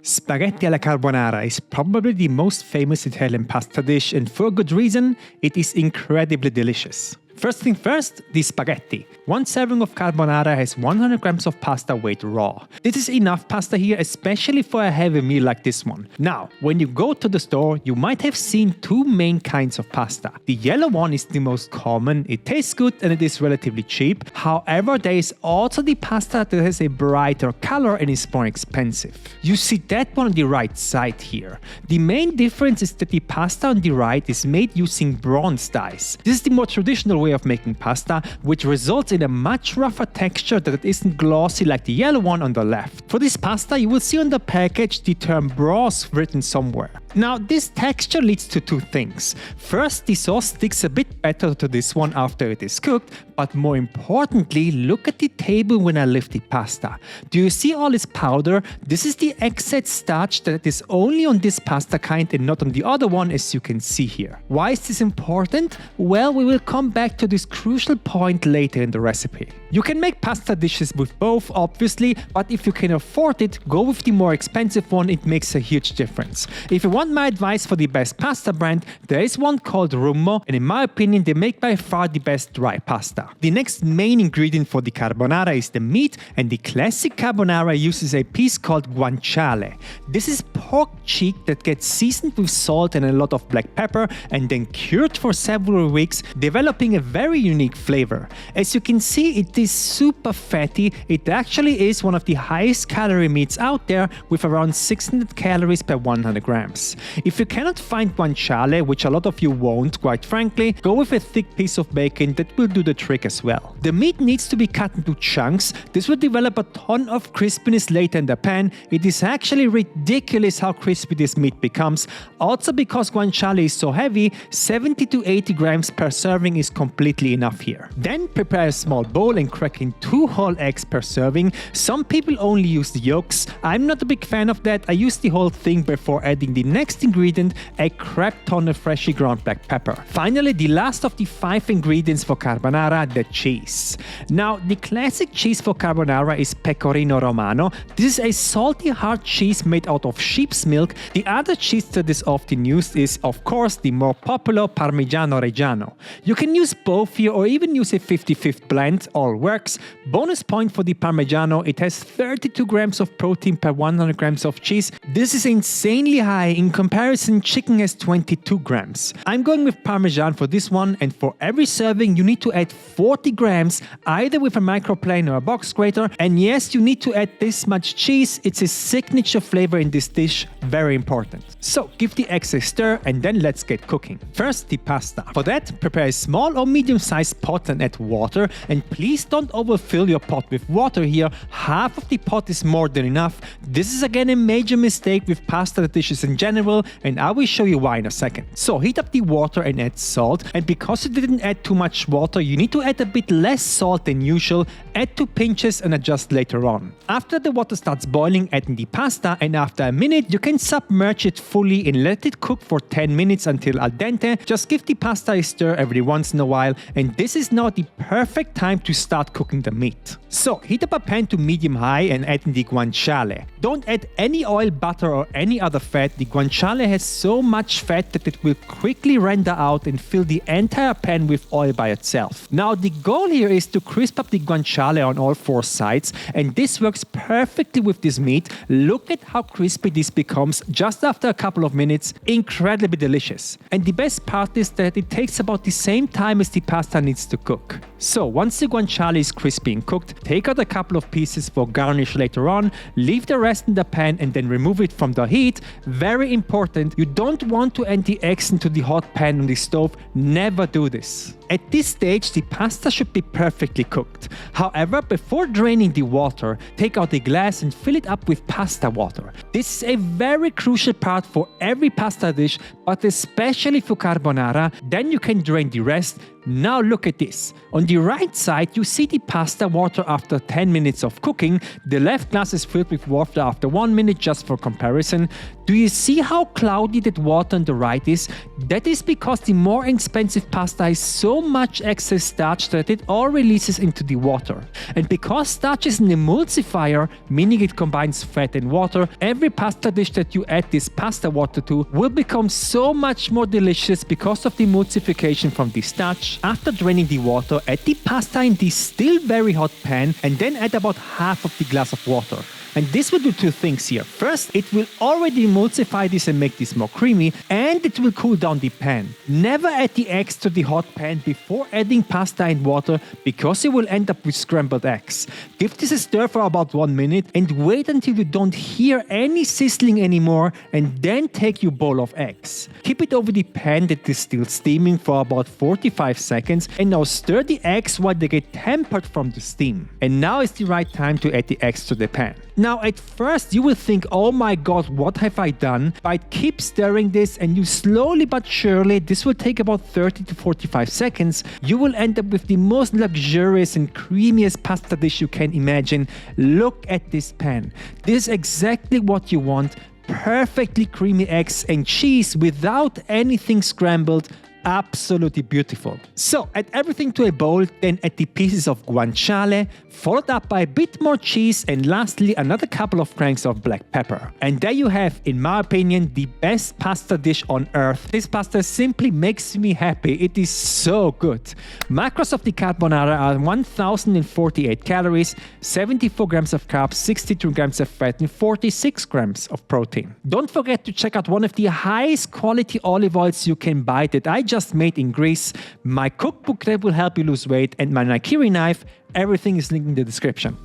Spaghetti alla carbonara is probably the most famous Italian pasta dish, and for good reason, it is incredibly delicious. First thing first, the spaghetti. One serving of carbonara has 100 grams of pasta weight raw. This is enough pasta here, especially for a heavy meal like this one. Now, when you go to the store, you might have seen two main kinds of pasta. The yellow one is the most common, it tastes good and it is relatively cheap. However, there is also the pasta that has a brighter color and is more expensive. You see that one on the right side here. The main difference is that the pasta on the right is made using bronze dyes. This is the more traditional way of making pasta, which results in a much rougher texture that isn't glossy like the yellow one on the left. For this pasta, you will see on the package the term broth written somewhere. Now, this texture leads to two things. First, the sauce sticks a bit better to this one after it is cooked, but more importantly, look at the table when I lift the pasta. Do you see all this powder? This is the excess starch that is only on this pasta kind and not on the other one, as you can see here. Why is this important? Well, we will come back to this crucial point later in the recipe. You can make pasta dishes with both, obviously, but if you can afford it, go with the more expensive one, it makes a huge difference. If you want my advice for the best pasta brand, there is one called Rummo, and in my opinion, they make by far the best dry pasta. The next main ingredient for the carbonara is the meat, and the classic carbonara uses a piece called guanciale. This is pork cheek that gets seasoned with salt and a lot of black pepper and then cured for several weeks, developing a very unique flavor. As you can see, it is super fatty. It actually is one of the highest calorie meats out there, with around 600 calories per 100 grams. If you cannot find guanciale, which a lot of you won't, quite frankly, go with a thick piece of bacon that will do the trick as well. The meat needs to be cut into chunks. This will develop a ton of crispiness later in the pan. It is actually ridiculous how crispy this meat becomes. Also, because guanciale is so heavy, 70 to 80 grams per serving is completely enough here. Then prepare a small bowl and crack in 2 whole eggs per serving. Some people only use the yolks. I'm not a big fan of that. I use the whole thing before adding the next ingredient, a crap ton of freshly ground black pepper. Finally, the last of the 5 ingredients for carbonara, the cheese. Now, the classic cheese for carbonara is Pecorino Romano. This is a salty hard cheese made out of sheep's milk. The other cheese that is often used is, of course, the more popular Parmigiano Reggiano. You can use both here or even use a 50-50 blend, all works. Bonus point for the Parmigiano, it has 32 grams of protein per 100 grams of cheese. This is insanely high. In comparison, chicken has 22 grams. I'm going with Parmesan for this one, and for every serving you need to add 40 grams, either with a microplane or a box grater. And yes, you need to add this much cheese. It's a signature flavor in this dish, very important. So give the eggs a stir and then let's get cooking. First, the pasta. For that, prepare a small or medium-sized pot and add water, and please don't overfill your pot with water here. Half of the pot is more than enough. This is again a major mistake with pasta dishes in general, and I will show you why in a second. So heat up the water and add salt, and because you didn't add too much water, you need to add a bit less salt than usual. Add 2 pinches and adjust later on. After the water starts boiling, add in the pasta, and after a minute you can submerge it fully and let it cook for 10 minutes until al dente. Just give the pasta a stir every once in a while, and this is now the perfect time to start cooking the meat. So heat up a pan to medium-high and add in the guanciale. Don't add any oil, butter or any other fat. The guanciale has so much fat that it will quickly render out and fill the entire pan with oil by itself. Now the goal here is to crisp up the guanciale on all 4 sides, and this works perfectly with this meat. Look at how crispy this becomes just after a couple of minutes. Incredibly delicious. And the best part is that it takes about the same time as the pasta needs to cook. So once the guanciale is crispy and cooked, take out a couple of pieces for garnish later on, leave the rest in the pan and then remove it from the heat. Very important, you don't want to add the eggs into the hot pan on the stove. Never do this. At this stage, the pasta should be perfectly cooked. However, before draining the water, take out a glass and fill it up with pasta water. This is a very crucial part for every pasta dish, but especially for carbonara. Then you can drain the rest. Now look at this. On the right side, you see the pasta water after 10 minutes of cooking. The left glass is filled with water after 1 minute, just for comparison. Do you see how cloudy that water on the right is? That is because the more expensive pasta has so much excess starch that it all releases into the water. And because starch is an emulsifier, meaning it combines fat and water, every every pasta dish that you add this pasta water to will become so much more delicious because of the emulsification from the starch. After draining the water, add the pasta in the still very hot pan and then add about half of the glass of water. And this will do two things here. First, it will already emulsify this and make this more creamy, and it will cool down the pan. Never add the eggs to the hot pan before adding pasta and water because you will end up with scrambled eggs. Give this a stir for about 1 minute and wait until you don't hear any sizzling anymore, and then take your bowl of eggs. Keep it over the pan that is still steaming for about 45 seconds, and now stir the eggs while they get tempered from the steam. And now is the right time to add the eggs to the pan. Now at first you will think, oh my god, what have I done? But keep stirring this and you slowly but surely, this will take about 30 to 45 seconds, you will end up with the most luxurious and creamiest pasta dish you can imagine. Look at this pan. This is exactly what you want. Perfectly creamy eggs and cheese without anything scrambled. Absolutely beautiful. So add everything to a bowl, then add the pieces of guanciale, followed up by a bit more cheese, and lastly another couple of cranks of black pepper. And there you have, in my opinion, the best pasta dish on earth. This pasta simply makes me happy. It is so good. Macros of the carbonara are 1048 calories, 74 grams of carbs, 62 grams of fat, and 46 grams of protein. Don't forget to check out one of the highest quality olive oils you can buy that I just made in Greece, my cookbook that will help you lose weight, and my Nakiri knife. Everything is linked in the description.